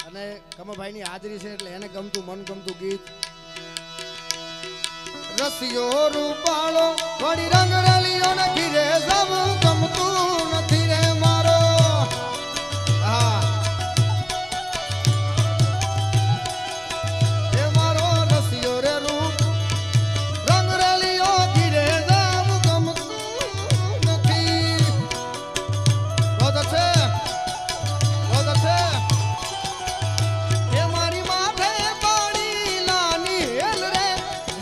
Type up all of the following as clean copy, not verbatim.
અને કમાભાઈની હાજરી છે એટલે એને ગમતું મન ગમતું ગીત રસિયો રૂપાળો વળી રંગ રલિયો ને ઘીરે જવું ગમતું નથી રે મારો હા એ મારો રસિયો રે રૂપ રંગ રલિયો ઘીરે જવું ગમતું નથી बहुत अच्छे એ મારી માથે પાણી લાની હેલ રે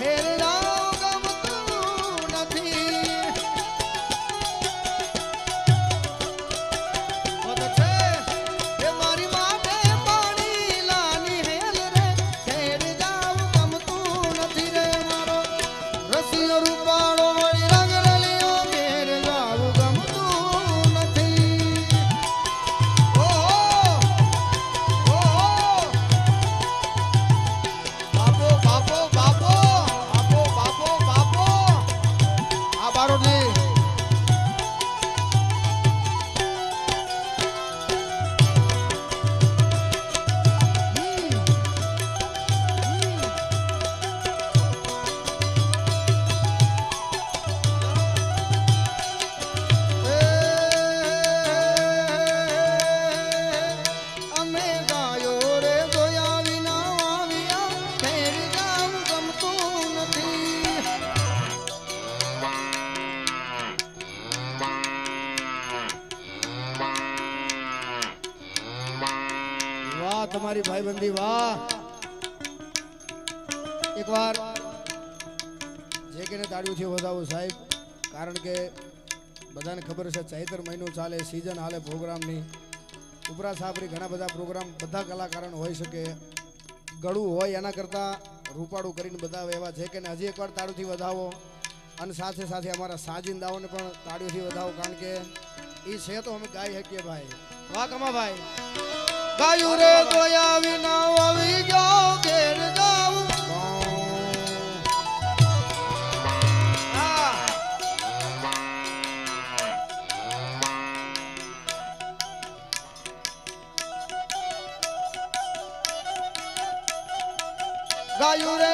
હેર રાવ ગમતું નથી बहुत अच्छे એ મારી માથે પાણી લાની હેલ રે હેર રાવ ગમતું નથી રે મારો રસિયો રૂપાળો વળી રંગ રલિયો ઘેર રાવ ગમતું નથી બાપો બાપો બાપો બાપો બાપો બાપો આ બારોજી અમે ગાયો રે જોયા વિના વાવ્યા ફેર જાવ ગમતું નથી વાહ તમારી ભાઈબંધી વાહ એકવાર જે કેને તાળીઓથી વધાવો સાહેબ કારણ કે બધાને ખબર છે ચૈત્ર મહિનો ચાલે સીઝન હાલે પ્રોગ્રામની ઉપરા સાપરી ઘણા બધા પ્રોગ્રામ બધા કલાકારોને હોઈ શકે ગળું હોય એના કરતાં રૂપાળું કરીને બતાવે એવા છે કે હજી એકવાર તાળીઓથી વધાવો અને સાથે સાથે અમારા સાજિંદાઓને પણ તાળીઓથી વધાવો કારણ કે એ છે તો અમે ગાઈ શકીએ ભાઈ વાહ કમાભાઈ ગાયું રે જોયા વિના આવી જાઓ ઘેર જાઉં ગાયું રે